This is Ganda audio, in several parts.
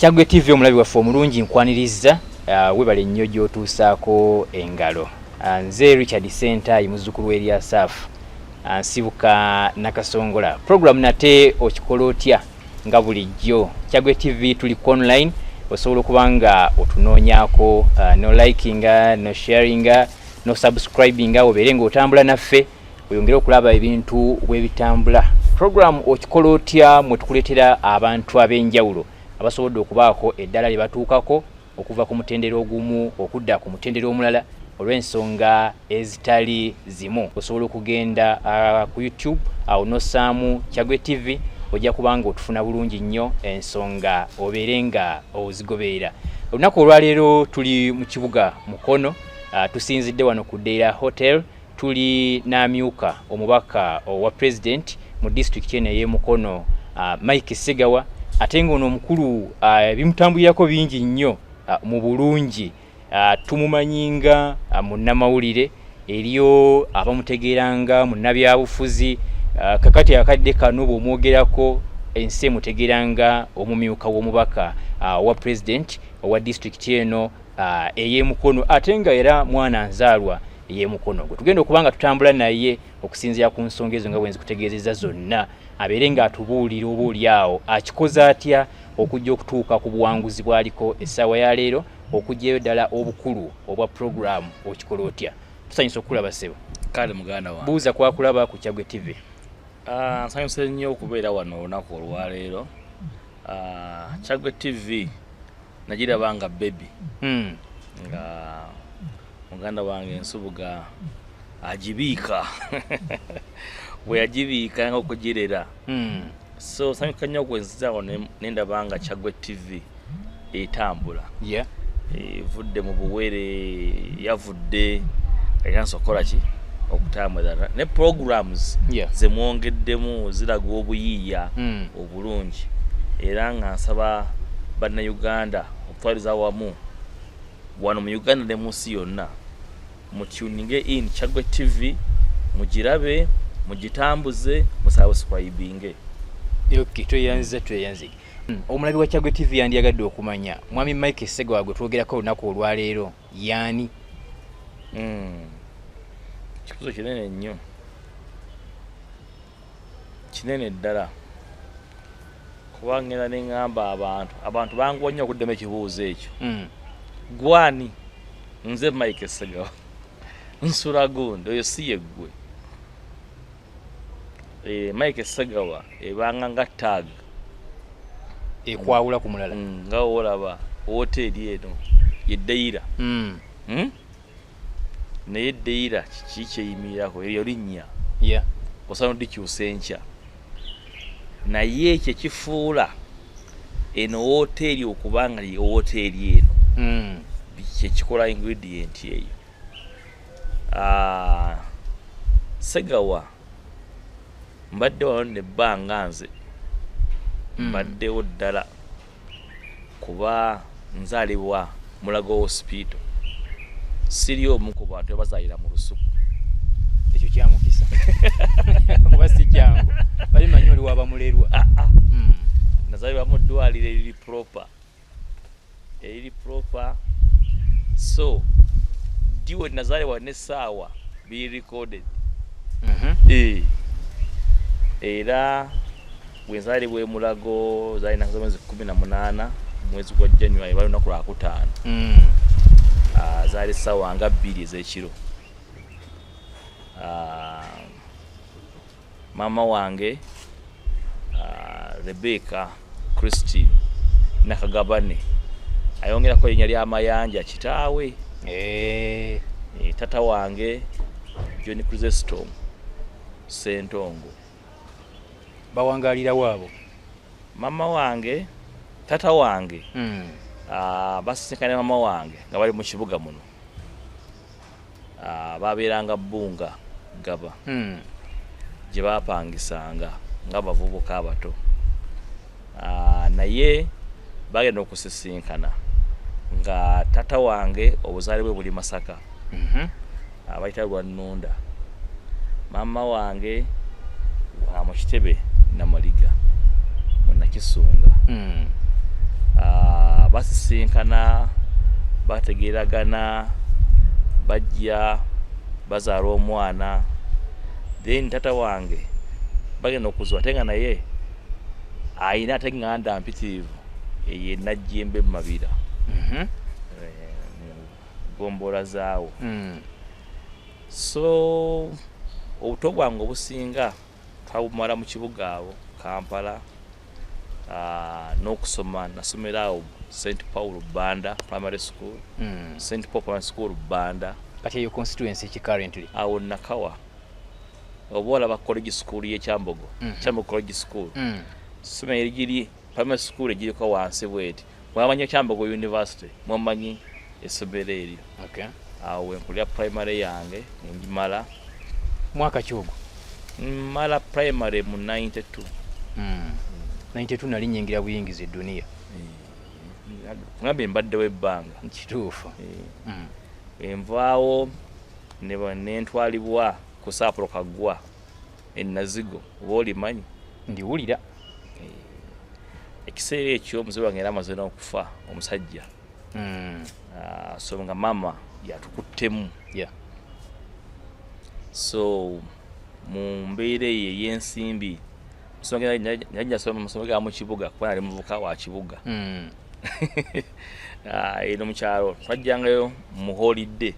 Kyaggwe TV omulabi waffe omulungi nkwanirizza webale nnyo gy'otuusaako engalo. Nze Richard Center muzzukulu w'erya Saafu nsibuka nakasongola. Program nate Okikola Otya nga bulijjo. Kyaggwe TV tuli online osobola okuba nga otunoonyaako no likinga no sharinga no subscribinga obeere ng'otambula naffe oyongere okulaba ebintu bwebitambula. Program Okikola Otya mwe tukuleetera abantu ab'enjawulo abasobodde okubaako eddala lye batuukako okuva ku mutendera ogumu okudda ku mutendera omulala olw'ensonga ezitali zimu. Osobola okugenda ku YouTube awo nosaamu Kyaggwe TV ojja kubanga otufuna bulungi nnyo ensonga obeere nga ozigoberera. Olunaku olwaleero tuli mu kibuga Mukono, tusinzidde wano ku Deira Hotel. Tuli n'amyuka omubaka owa president mu district eno ey'e Mukono, Mike Ssegawa, ate ng'ono omukulu bimutambulirako bingi nnyo mu bulungi. Tumumanyinga munnamawulire, eriyo abamutegeeranga munnabyabufuzi, kakati akadde kano bw'omwogerako ensi emutegeeranga omumyuka w'omubaka wa president owa district eno ey'e Mukono, ate nga era mwana nzaalwa ey'e Mukono. Tugenda okuba nga tutambula naye okusinziira ku nsonga ezo nga bwe nzikutegeezezza zonna, abeere ng'atubuulira obuulyawo akikoze atya okujja okutuuka ku buwanguzi bw'aliko essaawa ya leero, okugyayo ddala obukulu obwa programu Okikola Otya. Tusanyusa okulaba ssebo. Kale muganda wange. Buuza kwakulaba ku Kyaggwe TV. Nsanyuse nnyo okubeera wano olunaku olwaleero. Kyaggwe TV nagiraba nga baby. Nga muganda wange Nsubuga agibiika bwe yagibiika nga okugirera. So sanyuka nnyo okwenzizaawo nendaba nga Kyaggwe TV etambula. Yeah. Evudde mu buwere, yavudde eyansokola ki okutambula ne programs ze mwongeddemu ziraga obuyiiya obulungi, era nga nsaba bannayuganda okutwaliza wamu wano mu Uganda ne munsi yonna mutuninge in Kyaggwe TV, mugirabe, mugitambuze, musubscribinge. Okay, tweyanze. Omulabi wa Kyaggwe TV yandiyagadde okumanya mwami Mike Ssegawa gwe twogerako olunaku olwaleero yaani? Kibuzo kinene nnyo, kinene ddala, kuba ngenda ne ŋŋamba abantu banguwa nnyo okuddemu ekibuuzo ekyo. Gwani? Nze Mike Ssegawa, nsula gundi, oyo si ye ggwe. Mike Ssegawa ebanga nga tag ekwawula ku mulala. Nga olaba hoteli eno ye Deira. Naye Deira kiki kyeyimirako eryo linnya? Osano dikyusa enkya. Naye ekyo kifuula eno hoteli okubanga ye hoteli eno. Kyekikola ingredient eyo. Ssegawa mbadde wano nebbanga nze mbaddewo ddala kuba nzaalibwa Mulago Hospital. Siri omu ku bantu abazaalira mu lusuku. Ekyo kyamukisa kuba si kyangu bali manyi oli wabamulerwa. Nazaalibwa mu ddwaliro eriri proper. So diwe nazaalibwa n'essaawa biri recorded. Era bwenzaalibwa e Mulago zaalina mwezi 18 mwezi gwa January bali lunaku lwa 5. Zaali ssaawa nga 2 ez'ekiro. Mama wange Rebecca Christine Nakagabane ayongerako erinnya ly'amayanja kitaawe. Tata wange John Chrysostom Sentongo. Bawangalira waabo. Mama wange, tata wange basisinkana mama wange nga bali mu kibuga muno. Babeeranga Bbunga Gaba gye baapangisanga ng'abavubuka abato. Naye bagenda okusisinkana nga tata wange obuzaale bwe buli Masaka, abayita Lwannunda. Mama wange mu Kitebe Namaliga mu Nakisunga. basisinkana bategeeragana bajja bazaala omwana then tata wange bagenda okuziwa ate nga naye ayina ate nganda mpitirivu ye najjembe mu mabira gombola zaawo so obuto bwange obusinga twabumala mu kibuga awo Kampala n'okusoma nasomera awo St Paul Banda Primary School St Paul Primary School Banda kati eyo constituency ki currently awo Nakawa obola ba college school ye Kyambogo Kyambogo college school somero erigiri primary school egiriko wansi bweti mwamanyi Kyambogo University mwamanyi esomero eryo okay awo enkulira primary yange ngimala mwaka kyogo mala primary mu 92 92 nali nyingira buyingizi dunia ngabe mbadde webbanga kituufu envaawo ne ntwalibwa ku Saapolo Kaggwa Nazigo oba olimanyi ndiwulira ekiseera ekyo omuzaire wange era amaze n'okufa omusajja so nga mama yatukuttemu so mu mbeera eyo ey'ensimbi najja soma amasomo ga mu kibuga kuba nali muvuka wa kibuga eno mu kyalo twajjangayo mu holiday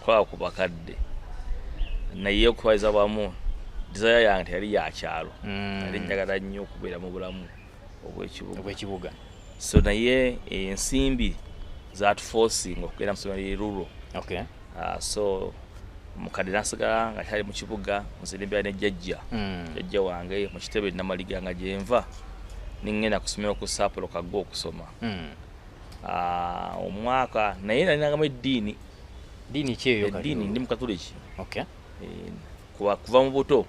twaba ku bakadde naye okutwaliza bwamu desire yange teyali ya kyalo nali njagala nnyo okubeera mu bulamu obw'ekibuga so naye ensimbi zatuforcing okugenda mu ssomero ly'eruro so mukadde nasigala nga kyali mu kibuga nzirembera ne jjajja wange mu kitebe namaliga nga gyenva ningenda kusomera ku Saapolo Kaggwa okusoma omwaka naye nalinagamu eddiini kyeyo eddiini ndi mukatuliki kuva mu buto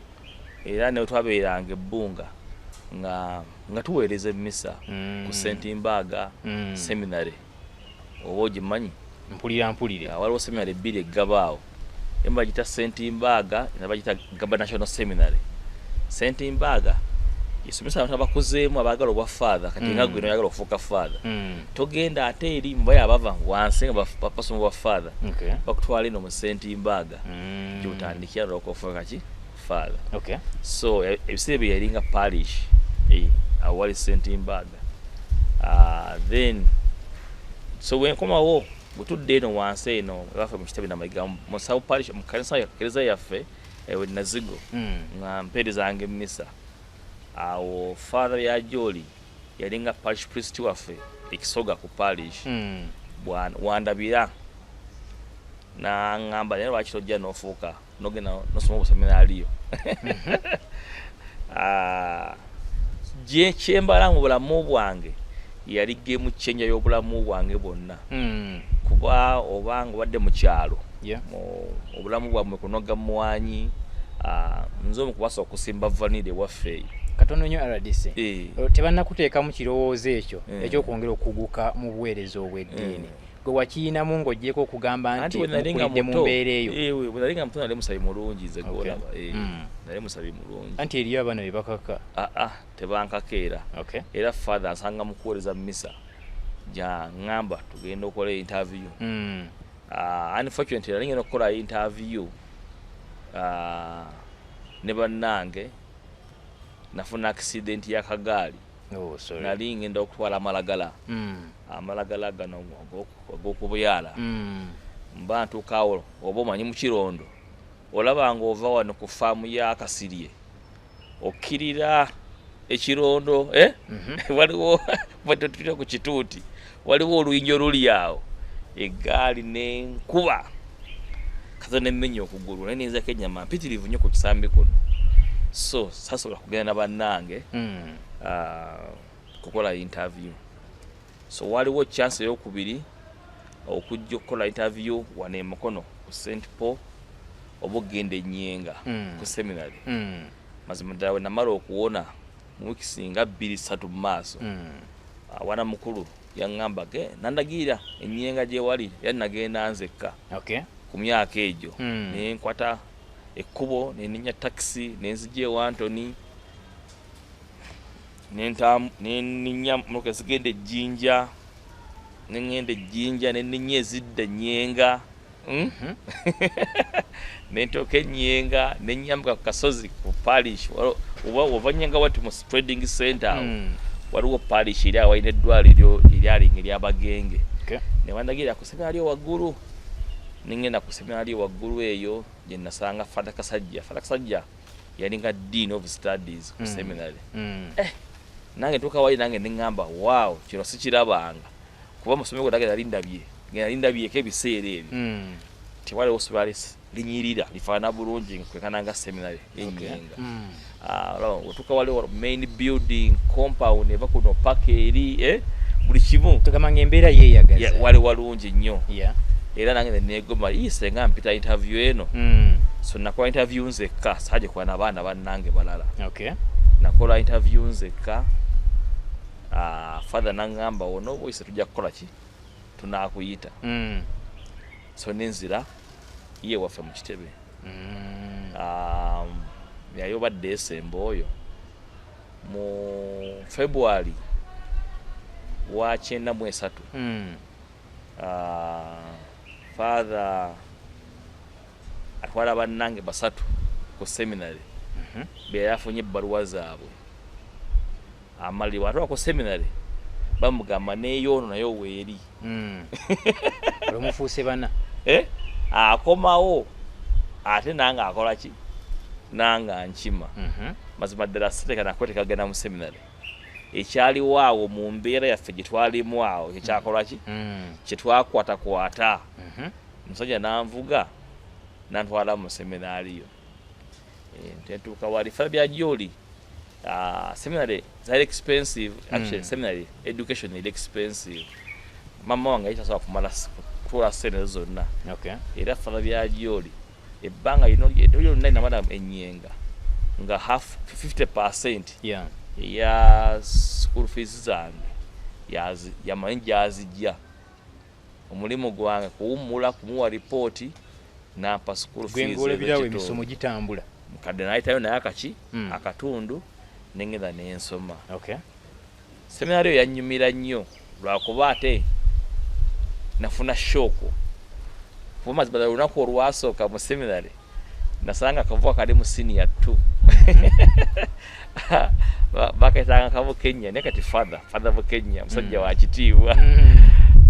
era ne twabeeranga ebbunga nga tuweereza emmisa ku St Seminary oba ogimanyi mpulira waliwo seminary ebbiri eggabaawo emu bagita St ne bagita Gaba National Seminary. St yesomesa abantu abakuzeemu abaagala obwa ffaaza kati nga gwe noyagala okufuuka ffaaza togenda ate eri mubaya abava wansi nga bapasoma obwa ffaaza bakutwala eno mu St gyotandikira olwokufuuka ki ffaaza so ebiseera bye yalinga parish awo wali St then so wenkomawo butudde eno wansi eno ebafe mu kitebe namayiga musawo parish mu kanisa yakkereza yaffe ewe Nazigo nga mpeerezanga emmisa awo father ya Joli yalinga parish priest waffe ekisoga ku parish wandabira n'angamba naye lwaki tojja n'ofuuka n'ogenda n'osoma obuseminaliyo kyembala mu bulamu bwange yali gemu kyenja y'obulamu bwange bwonna kuba obanga obadde mu kyalo obulamu bwamwe kunoga mwanyi nze omu kubasa okusimba vanire waffe eyo katono nnyo RDC tebannakuteeka mu kirowoozo ekyo ekyokwongera okuguka mu buweereza obw'eddiini gwe wakiinamu ng'oggyeko okugamba nti okulidde mu mbeera eyo bwe nalinga muto nali musabi mulungi nze gwolaba nali musabi mulungi anti eriyo abaana be bakaka tebankakeera era father ansanga mu kuweereza mmisa ngamba tugenda okukola interview unfortunately nalingenda okukola interview ne bannange nafuna accident y'akagaali nali ngenda okutwala amalagala gano ag'okubuyala mba ntuukaawo oba omanyi mu Kirondo olabanga ova wano ku faamu ya Kasirye okkirira ekirondo waliwo batutira ku kituuti waliwo oluyinjo luli awo eggaali n'enkuba kaza n'emmenya okugulu naye nenzako ennyama mpitirivu nnyo ku kisambi kuno so sasobola kugenda na bannange kukola interview so waliwo chance ey'okubiri okujja okukola interview wano e Mukono ku St Paul oba ogenda e Nyenga ku seminary mazima ddala we namala okuwona mu wiiki singa 2-3 mu maaso wana mukulu yaŋŋamba nandagira e Nyenga gye wali era nagenda nzekka ku myaka egyo ne nkwata ekkubo neninya taxi nenzija ewantoni neninya motoka zigenda ejjinja nengende jinja neninye zidda nyenga nentoke nyenga nenyambuka ku kasozi ku parish oba nyenga wati mu spreading center waliwo parish eri awaine eddwaliro eryali ery'abagenge ne bandagira ku seminari waggulu ningenda ku seminari waggulu eyo gye nasanga Fada Kasajja yalinga dean of studies ku seminary nange tuka wali nange ningamba wow kino sikirabanga kuba musomeko dagera lindabye kebiseera ebyo tiwali osubali linyirira lifaana bulungi kwekananga seminary enyenga otuka wali main building compound eva kuno park eri buli kimu tukamanga embeera yeeyagaza wali walungi nnyo era nange negoma isenga mpita interview eno so nakola interview nzekka saje kwa n'abaana bannange balala nakola interview nzekka father nangamba ono boyise tujja kukola ki tunakuyita so nenzira ye waffe mu kitebe yayobadde December oyo mu February wa 93 father atwala bannange basatu ku seminary be yafunye ebbaluwa zaabwe amaliri atwala ku seminary bamugamba neeyo ono nayo weeri olumufuuse bana akomawo ate nange akola ki nange nkima mazima ddala siteka nakweteka genda mu seminary ekyaliwo awo mu mbeera yaffe gye twalimu awo ekyakola ki kyetwakwatakwata omusajja nanvuga nantwala mu seminariyo ntentuuka wali fala bya gyoli seminary zali expensive actually seminary education is expensive mama wange ayitasobola kumala kutwala sente zonna era fala bya gyoli ebbanga lyonna namala enyenga nga half 50% ya school fees zange yamanyi gyazijja omulimu gwange kuwummula kumuwa ripooti nampa school fees gwengola birawo emisomo gitambula mukadde nayitayo naye akaki akatundu nengenda nensoma seminari yanyumira nnyo lwakuba ate nafuna shooko kuba mazima ddala olunaku olwasooka mu seminari nasanga akavuga kali mu siniya 2 bakaitanga kabo Kenya ne kati father Bukenya musajja wa kitiibwa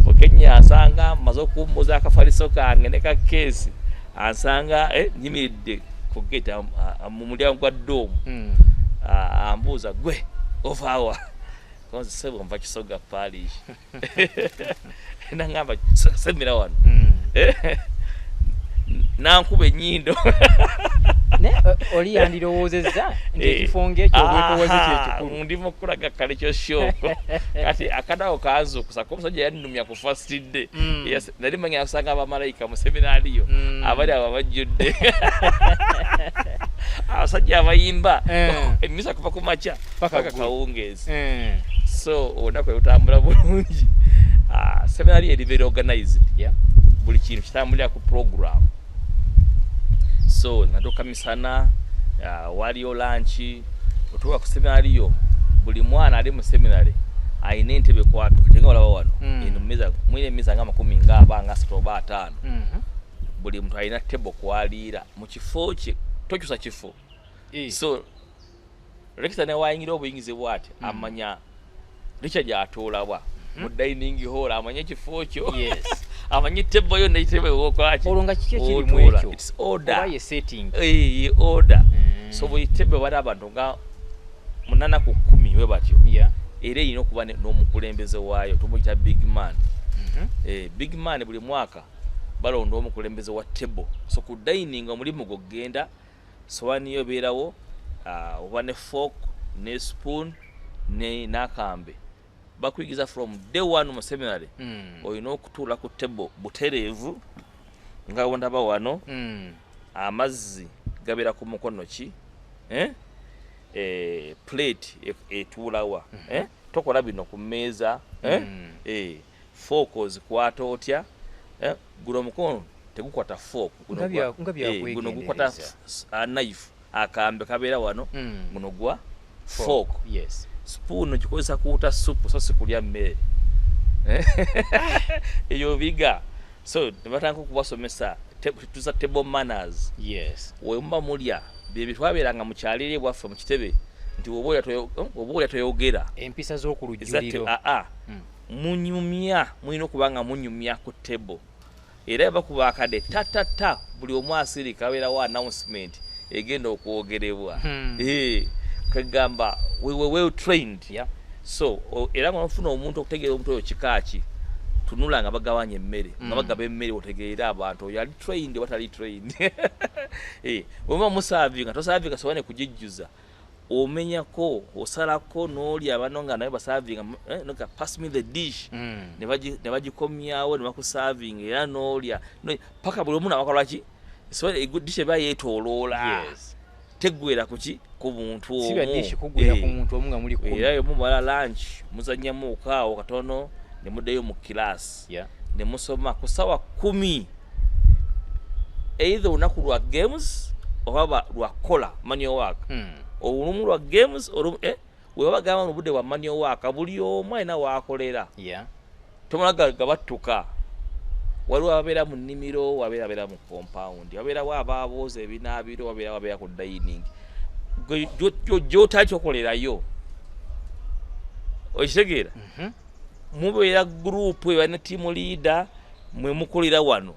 Bukenya asanga mazo kumbuza akafaliso kange ne ka case ansanga nyimiridde ku gate mu mulyango gwa dome ambuza gwe ovawa konze sebo mva kisoga parish nangamba semira wano nankuba enyindo ne oli yandirowoozezza nti ekifonge ekyo obwetoowaze kyekikulu ndi mu kulaga kale kyo shoko kati akadawo kanzukusa ko omusajja yannumya ku first day nali manya asanga abamalayika mu seminariyo abali abo bajjudde abasajja abayimba emisa kuva ku makya paka kawungeezi so olunaku lutambula bulungi seminari eri very organized buli kintu kitambulira ku program so natuuka misana waliyo lanchi otuuka ku seminariyo buli mwana ali mu seminary ayina entebe kwatu katenga olaba wano eno mwine emisa nga 10 ng'abanga 3 oba 5 buli muntu ayina tebo kwaliira mu kifo kye tokyusa kifo so rekita ne wayingira obuyingizi bwati amanya licha gyatoolabwa mu dining hall amanya kifo kyo amanyi tebo yo neitebe wokwaki olonga kike kiri mu ekyo it's order oba ye setting order so buli tebe wali abantu nga 8 ku 10 we batyo era ino kuba n'omukulembeze waayo tumuyita big man big man buli mwaka balonda omukulembeze wa tebo so ku dining omulimu gogenda sowani yo beerawo oba ne fork ne spoon ne nakambe bakuyigiza from day one mu seminary oyina okutuula ku table butereevu nga wondaba wano amazzi gabeera ku mukono ki plate etuulawa tokola bino ku mmeeza fork zikwata otya guno omukono tegukwata fork guno gukwata knife akambe kabeera wano guno gwa fork spoon gikozesa kuuta supu so si kulya mmere eyo biga so nebatandika okubasomesa tuza table manners. Yes. Wemuba mulya bye bitwabeeranga mu kyalire bwaffe mu kitebe nti oboolya toyogera empisa z'okulujjuliro munyumya mulina okubanga munyumya ku table era bakuba akade tatata buli omu asirika abeerawo announcement egenda okwogerebwa kagamba we were well trained. Yeah. So era ng'ofuna omuntu okutegeera omuntu oyo kikaaki tunula nga bagabanya emmere nga bagaba emmere otegeera abantu oyo ali trained watali trained. Bwema musaavi nga tosaavi kasowane kujijjuza omenyako osalako n'oli abano nga naye basaavinga noka pass me the dish ne bagikomyawo ne bakusaavinga era n'olya paka buli omu nabakolaki so dish eba yeetooloola. Yes. Teggwera kuki ku muntu omu siba dish kugwera ku muntu omu nga muli ku era yo mumala lunch muzannyamu okaawo katono ne muddeyo mu class. Yeah. Ne musoma ku sawa 10 either olunaku lwa games oba lwa kola manual work. Olumu lwa games webagamba mu budde bwa manual work buli omu alina waakolera. Yeah. Tomalaga gabattuka waliwo ababeera mu nnimiro wabeera mu compound wabeerawo abaabooza ebinaabiro wabeera ku dining gy'otali kyokolerayo okitegeera. Mubeera group ebalina team leader mwe mukolera wano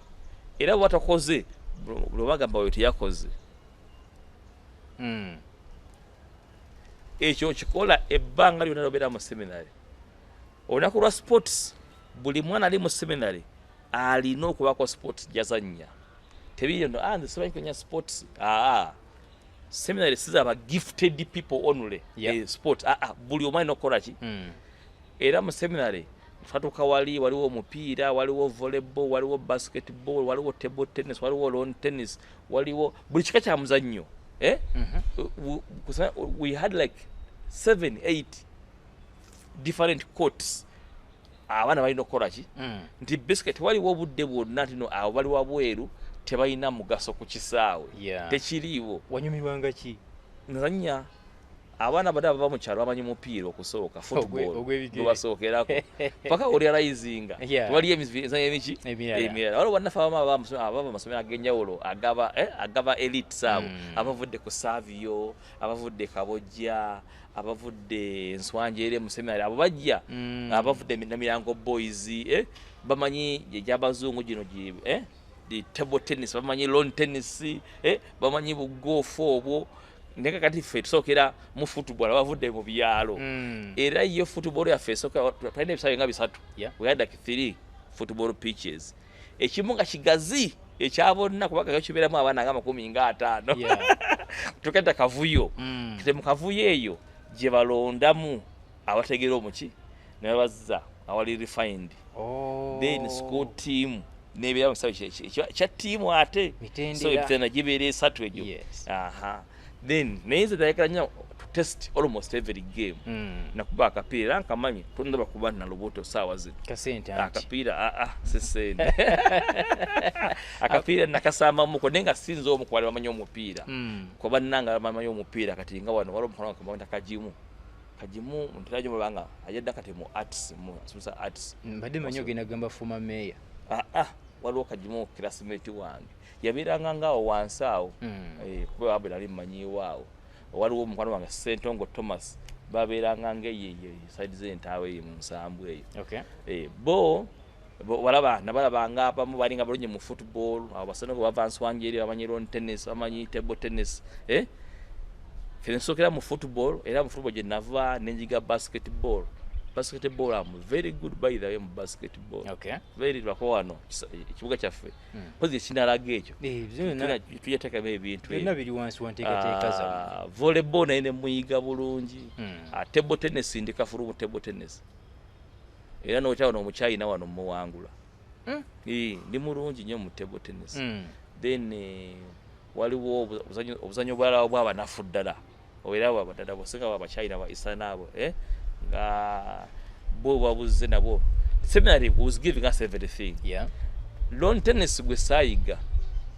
era bwatakoze buli bagamba oyo teyakoze. Ekyo kikola ebbanga lyonna lobeera mu seminary. Olunaku lwa sports buli mwana ali mu seminary alina okubako sports gyazannya. Tebiyo no nze simanyi kunya sports. Seminary siza aba gifted people only. Yep. Sport buli omu alina okukola ki. Era mu seminary twatuuka waliwo omupiira waliwo volleyball waliwo basketball waliwo table tennis waliwo lawn tennis waliwo buli kika kya muzannyo. We had like 7-8 different courts. Abaana balina okukola ki nti biscuit waliwo obudde bwonna tino abo bali wabweru tebalina mugaso ku kisaawe. Tekiriiwo. Wanyumirwanga ki? Nzannya abaana bada bava mu kyalo bamanyi mupiira okusooka football basookerako paka orealizinga wali emizanyo emiki emirala waliwo bannafe abava amasomero ag'enjawulo agaba elite saabo abavudde ku Savio abavudde Kabojja abavudde Nswanjeere mu seminary abo bajja abavudde Namirango boys bamanyi egy'abazungu gino the table tennis bamanyi lawn tennis bamanyi bugoofu obwo ndeka kati ffe tusookera mu football abavudde mu byalo era iyo football yaffe esooka tulina ebisaawe nga 3 we had like 3 football pitches ekimu nga kigazi ekyabonna kubanga kibeeramu abaana nga 50 tuketta kavuyo kite mu kavuyo eyo gye balondamu abategeera omuki ne babazza awali refined then school team n'ebeera mu kisaawe kya tiimu ate so ebitena gibeera 3 egyo. Then neze dayekera nnyo to test almost every game. Nakuba akapiira nkamanyi tondaba kuba na loboto sawa zino. Kasente anti. Akapiira sesende. Akapiira nakasamba muko nenga sinzo omukwali bamanyi omupiira. Kuba nanga bamanyi omupiira kati nga wano walo mukono kamawenda kajimu ntiraje mubanga ajadda kati mu arts mu susa arts. Mbadde manyo gena gamba former mayor. Waliwo kajimu classmate wange. Yabeeranga ngaawo wansi awo kuba abera ali mmanyi waawo waliwo omukwano wange Sentongo Thomas babeeranga ngeye side z'entaawe eyo mu Nsambwe eyo. Bo nabalabanga abamu balinga balonye mu football abo basana bava Nswanjeere bamanyi lawn tennis bamanyi table tennis fene sookera mu football era mu football gye nava nenjiga basketball. I'm very good by the way mu basketball. Very lwako wano ekibuga kyaffe pozi ekinalaga ekyo tuyeteekamu ebintu byonna biri wansi wanteekateeka za volleyball naye ne muyiga bulungi. Table tennis ndi kafulu mu table tennis era n'okyawona omukyayina wano muwangula ndi mulungi nnyo mu table tennis. Then waliwo obuzanyo bwala bw'abanafu ddala era bwabaddala bosenga babakyayina ba isana abo nga bo babuze nabo. Seminary was giving us everything. Lawn tennis gwe saayiga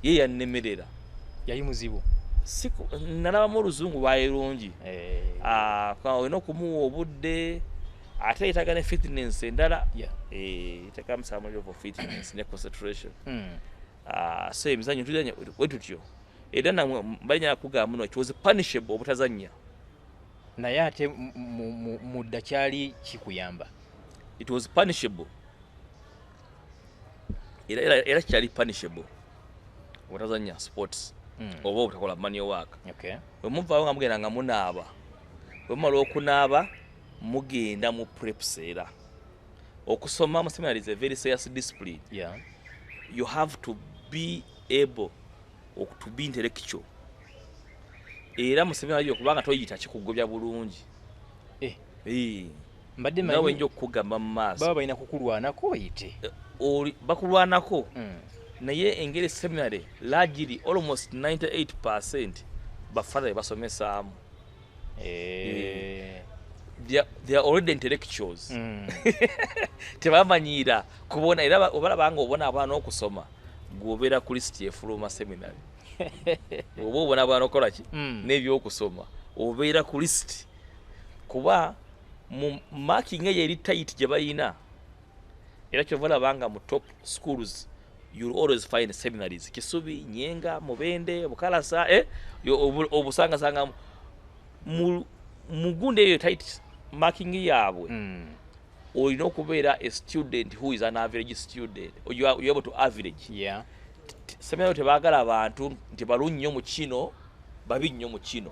ye yannemerera yali muzibu nalaba mu oluzungu bwayirungi olina okumuwa obudde ate yetaaga ne fitness endala Yeah. yetaaga some level of fitness ne concentration. So emizannyo tulizannya bwe tutyo era namwe balinya kugamba muno it was punishable obutazannya. Naye ate mu dda kyali kikuyamba. It was punishable. Era kyali punishable obutazannya sports oba obutakola manual work. Okay. Bwe muvaawo nga mugenda nga munaaba, bwe mumala okunaaba mugenda mu preps era. Okusoma mu seminary is a very serious discipline. Yeah. You have to be able to be intellectual. Era mu seminary okubanga toyita kikugobya bulungi. Mbadde manyi nawe njo okugamba mu maaso. Baba balina kukulwanako oyite. Bakulwanako. Naye Engeri Seminary largely almost 98% bafadha basomesaamu. They are already intellectuals. Tebamanyira kubona era obalabanga obona abaana okusoma gwobeera ku list y'efuluma seminary. Oba obona abaana okola ki n'ebyokusoma obeera ku list kuba mu marking eyo eri tight gye balina era kyova olabanga mu top schools you'll always find seminaries. Kisubi, Nyenga, Mubende, Bukalasa, obusangasanga mugunde eyo tight marking yaabwe. Olina okubeera a student who is an average student, or you're able to average. Yeah. Seminary tebaagala abantu nti balungi nnyo mu kino babi nnyo mu kino.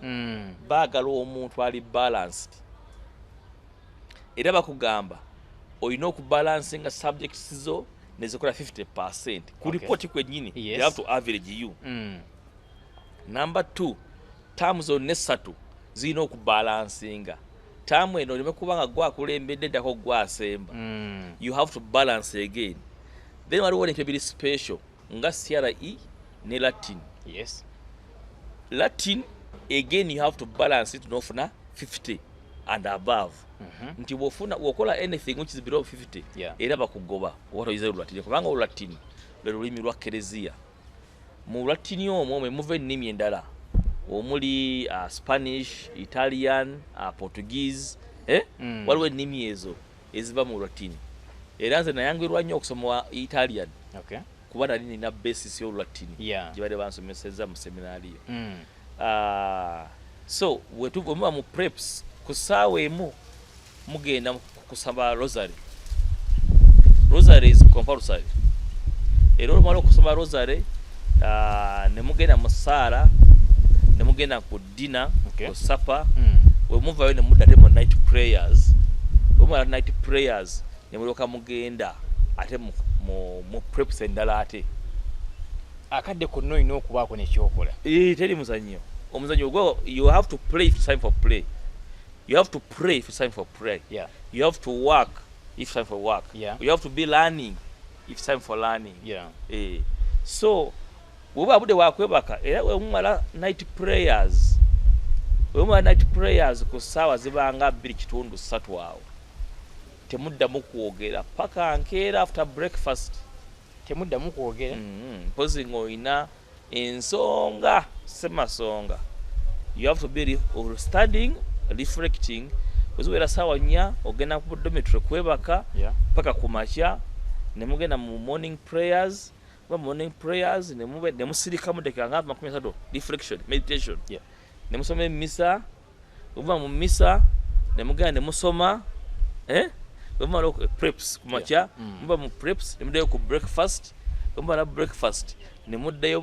Baagala omuntu ali balanced. Era bakugamba olina okubalansinga subjects zo nezikola 50%. Ku report kwennyini they have to average you. Number 2, terms zonna essatu zirina okubalansinga. Tamu eno oleme kubanga gwakulembedde ddako gwasemba. You have to balance again. Then waliwo ebintu ebiri special nga CRE ne Latin. Yes. Latin again you have to balance it n'ofuna 50 and above. Nti wokola anything which is below 50 era bakugoba watoyize Latin kubanga Latin lwe lulimi lwa Kereziya. Mu Latin omwo mwe muva ennimi endala omuli Spanish, Italian, Portuguese, waliwo ennimi ezo eziva mu Latin. Era nze nayanguirwa nnyo okusoma Italian. Okay. Kuba nali nina basis y'olu Latin. Yeah. Gye bali bansomesezza mu seminari yo. So wetuva mu preps ku ssaawa emu mugenda kusaba rosary. Rosary is compulsory. Era olumala okusoma rosary ne mugenda mu ssaala ne mugenda ku dinner, ku supper, we muvaayo ne mudda ate mu night prayers. We mumala night prayers ne mulyoka mugenda ate mu preps endala ate. Akadde konna olina okubaako nekyokola. Teri muzannyo. Omuzannyo gwo you have to pray if it's time for play. You have to pray if it's time for prayer. Yeah. You have to work if it's time for work. Yeah. You have to be learning if it's time for learning. Yeah. So bw'oba budde wakwebaka era wemumala night prayers. Wemumala night prayers ku ssaawa zibanga 2:3 awo. Temuddamu kwogera paka nkeera after breakfast. Temuddamu kwogera. Mpozi ng'olina ensonga semasonga. You have to be studying, reflecting. Oziwera ssaawa 4 ogenda ku dormitory kwebaka paka ku makya ne mugenda mu morning prayers. Morning prayers ne musirika mudekera nga 30 reflection meditation. Ne musoma misa. Uva mu misa ne mugenda ne musoma bamala preps ku makya muba mu preps ne muddayo ku breakfast. Bamala breakfast ne muddayo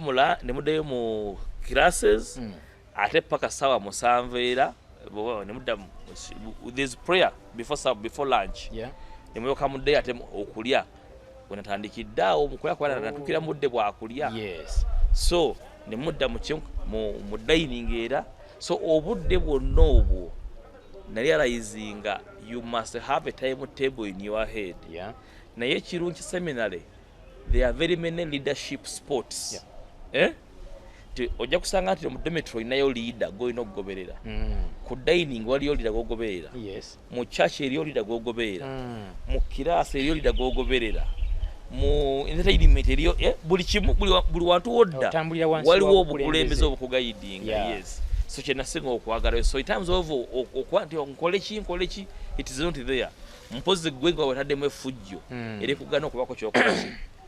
mu classes ate paka ssaawa 7 era ne mudda there's prayer before lunch. Ne mulyoka muddayo ate okulya wenatandikidde awo mukola kwa natukira mudde bwakulya. So ne mudda mu dining era. So obudde bwonna obwo nali realizinga you must have a timetable in your head. Naye ekirungi seminary there are very many leadership sports. Ojja kusanga nti mu dormitory nayo leader golina okugoberera. Ku dining waliyo leader gogoberera. Mu church eriyo leader gogoberera. Mu class eriyo leader gogoberera. Mu entertainment eriyo buli kimu buli wantu wodda waliwo obukulembeze obukugayidinga. So kyenasinga okwagala. So in terms of nkole ki it is not there. mpozi gwe nga wataddemu effujjo eri kugana okubako kyokola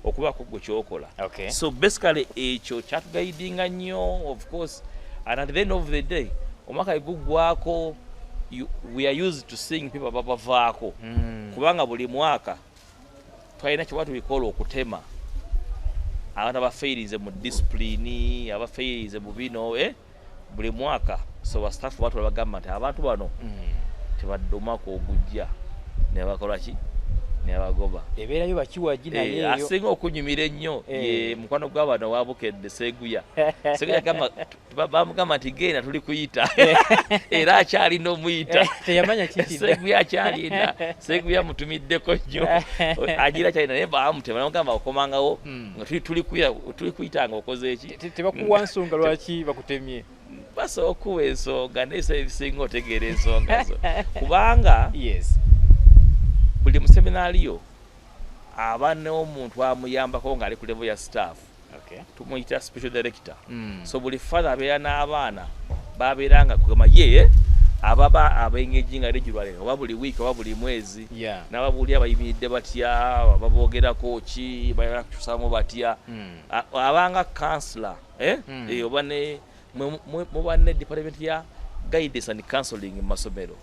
okubako gwe kyokola. So basically ekyo kyatugaidinga nnyo of course, and at the end of the day omwaka guggwako we are used to seeing people babavaako kubanga buli mwaka twalina kye batubikola okutema abantu abafeerize mu discipline, abafeerize mu bino buli mwaka. So bastafu batu bagamba nti abantu bano tebaddumako ogujja ne bakola ki ne bagoba ebeerayo bakiwaji naye asinga okunyumira ennyo mukwano gw'abano wabukedde Ssegawa. Ssegawa bamugamba nti genda tuli kuyita era akyalina omuyita teyamanya kiki Ssegawa akyalina Ssegawa mutumiddeko nnyo agira kyalina naye bamutema namugamba okomangawo nga tuli kuyita nga okoze eki tebakuwa nsonga lwaki bakutemye basobola okuwa ensonga naye ebisinga otegeera ensonga zo kubanga buli mu seminariyo aba n'omuntu amuyambako ng'ali ku level ya staff tumuyita special director. So buli father abeera n'abaana babeeranga kugamba ye ababa abengeji nga regularly oba buli week oba buli mwezi n'ababuulira bayimiridde batya baboogerako ki bayala kukyusamu batya abanga counselor oba ne muba ne department ya guidance and counseling mu masomero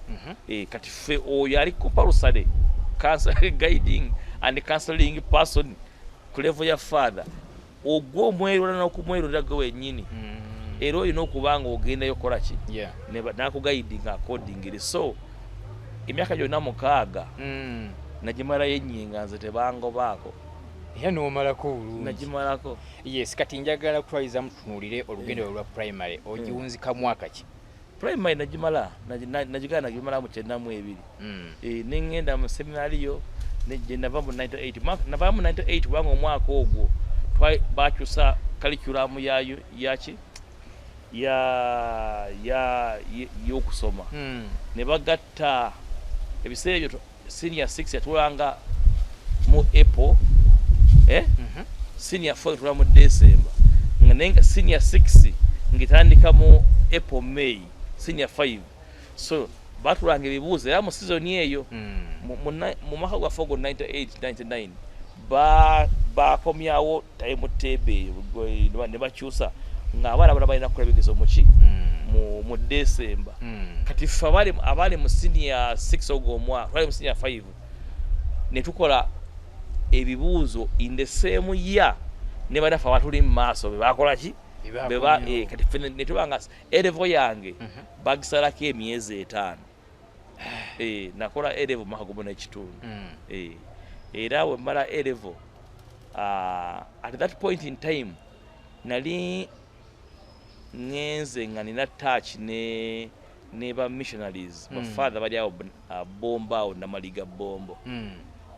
kati ffe oyo ali kupalusale guiding and counseling person ku level ya father ogwo omwerula n'okumwerulira gwe wennyini era olina okuba nga ogendayo kola ki nakuguiding accordingly. So emyaka gyonna mukaaga nagimalayo Nyenga nze tebangobaako era n'omalako bulungi nagimalako. Kati njagala kutwaliza mutunuulire olugendo lwa primary ogiwunzika mwaka ki? Primary najimala nagimala mu 92 nengenda mu seminariyo nava mu 98 nava mu 98 kubanga omwaka ogwo bakyusa curriculum yaki y'okusoma ne bagatta ebiseera ebyo senior 6 yatulanga mu April senior 4 yatulanga mu December nga senior 6 ngitandika mu April May senior 5. So batulanga ebibuuzo era mu season eyo mu mwaka gwa 98-99 bakomyawo timetable ne bakyusa ng'abaana bana balina kukola ebigezo muki mu December. Kati ffe abali mu senior 6 ogwo omwaka twali mu senior 5 ne tukola ebibuuzo in the same year ne banafe abatuli mu maaso bebakola ki kati ffe ne tubanga erevo yange bagisalako emyezi 5 nakola erevo mwaka gumu n'ekitundu era we mmala erevo at that point in time nali ngenze nga nina touch ne ba missionaries bafather bali awo bombo awo namaliga bombo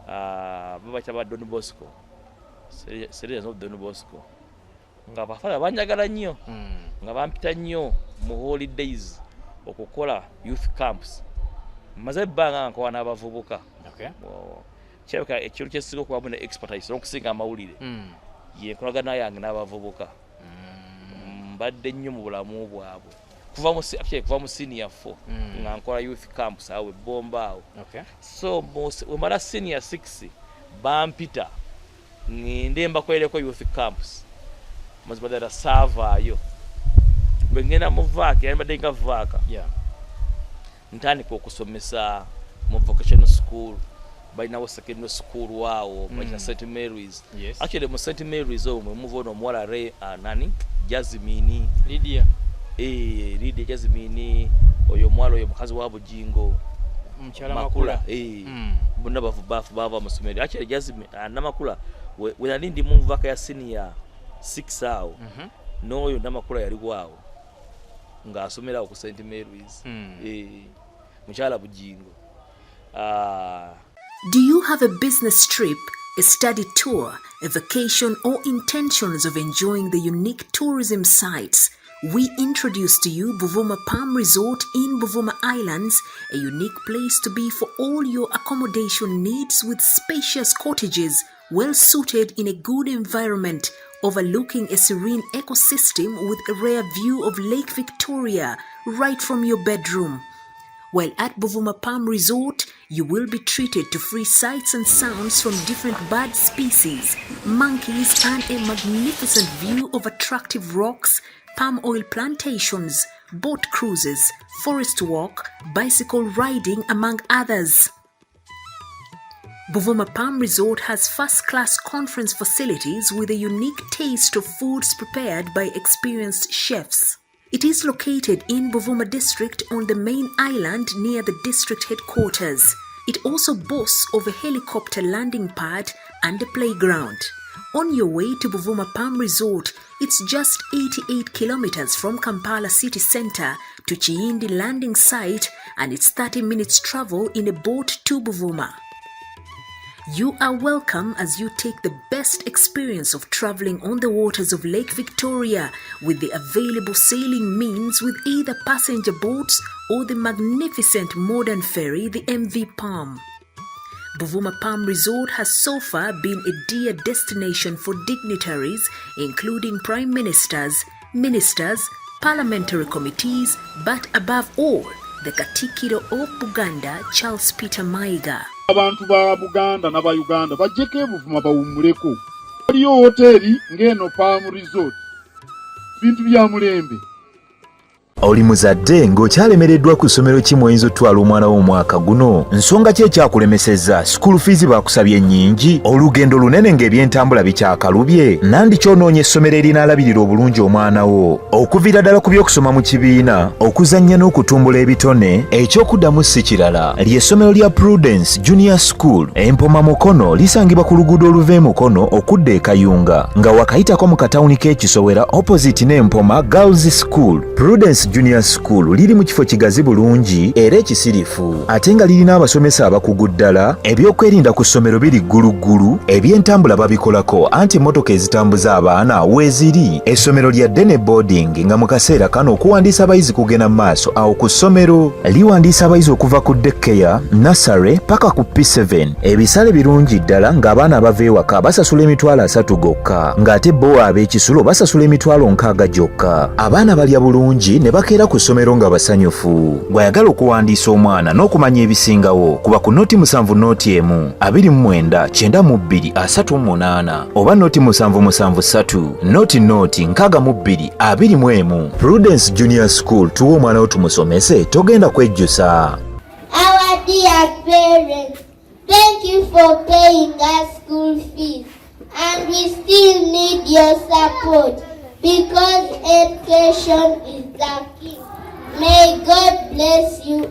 babakyala ba Don Bosco Series of Don Bosco nga bafather banjagala nnyo nga bampita nnyo mu holidays okukola youth camps maze ebbanga nkola n'abavubuka kyebeka ekintu kyesinga okubamu ne expertise n'okusinga amawulire yenkolagana yange n'abavubuka mbadde nnyo mu bulamu bwabwe kuva mu senior 4 nga nkola youth camps awo ebbomba awo. So wemala senior 6 bampita ngende mbakolereko youth camps mazima ddala saavaayo bwe ngenda mu vaaka yali mbadde nga vaaka ntandika okusomesa mu vocational school balinawo secondary school waawo bakina St Mary's. Actually mu St Mary's omwe muva ono omuwala nani Jasmine Lydia Jasmine oyo omwala oyo mukazi wa Bujingo mukyala makula bonna bava mu somero. Actually Jasmine namakula we nali ndi mu vaaka ya senior 6 awo n'oyo namakula yali waawo ng'asomera ku St Mary's mukyala Bujingo. Do you have a business trip, a study tour, a vacation, or intentions of enjoying the unique tourism sites? We introduce to you Buvuma Palm Resort in Buvuma Islands, a unique place to be for all your accommodation needs with spacious cottages, well suited in a good environment, overlooking a serene ecosystem with a rare view of Lake Victoria right from your bedroom. while at Buvuma Palm Resort, you will be treated to free sights and sounds from different bird species, monkeys, and a magnificent view of attractive rocks, palm oil plantations, boat cruises, forest walk, bicycle riding, among others. Buvuma Palm Resort has first-class conference facilities with a unique taste of foods prepared by experienced chefs. It is located in Buvuma district on the main island near the district headquarters. It also boasts of a helicopter landing pad and a playground. On your way to Buvuma Palm Resort, it's just 88 kilometers from Kampala city center to Chiindi landing site, and it's 30 minutes travel in a boat to Buvuma. You are welcome as you take the best experience of traveling on the waters of Lake Victoria with the available sailing means with either passenger boats or the magnificent modern ferry, the MV Palm. Buvuma Palm Resort has so far been a dear destination for dignitaries, including prime ministers, ministers, parliamentary committees, but above all, the Katikkiro of Buganda, Charles Peter Mayiga. Abantu ba Buganda na ba Uganda bajjeko Buvuma bawummuleko. Waliyo hoteri ng'eno Palm Resort. Bintu bya mulembe. Oli muzadde ng'okyalemereddwa ku ssomero ki mw'oyinza otwala omwana wo omwaka guno? Nsonga ki ekyakulemesezza? School fees baakusabye nnyingi? Olugendo lunene ng'ebyentambula bikyakalubye? Nandi ky'onoonya essomero erinaalabirira obulungi omwana wo? Okuviira ddala ku by'okusoma mu kibiina, okuzannya n'okutumbula ebitone, ekyokuddamu si kirala. Ly'essomero lya Prudence Junior School, Empoma Mukono, lisangibwa ku luguudo oluva e Mukono okudda e Kayunga, nga wakayitako mu katawuni k'Ekisowera opposite n'Empoma Girls School. Prudence Junior School liri mu kifo kigazi bulungi era ekisirifu, ate nga lirina abasomesa abakugu ddala, ebyokwerinda ku ssomero biri gguluggulu, ebyentambula babikolako anti emmotoka ezitambuza abaana weeziri. Essomero lya ddene boarding nga mu kaseera kano okuwandiisa abayizi kugenda mu maaso awo ku ssomero. Liwandiisa abayizi okuva ku daycare, nursery paka ku P7. Ebisale birungi ddala ng'abaana abava ewaka basasula emitwalo 3 gokka, ng'ate bo ab'ekisulo basasula emitwalo 6 gyokka. Abaana balya bulungi ne bakeera ku ssomero nga basanyufu. Bw'ayagala okuwandiisa omwana n'okumanya ebisingawo, kuba ku noti 7 noti 1 29 92 38 oba noti 773 noti 62 21. Prudence Junior School, tuwa omwana wo tumusomese, togenda kwejjusa. Our dear parents, thank you for paying us school fees, and we still need your support because education is the key. May God bless you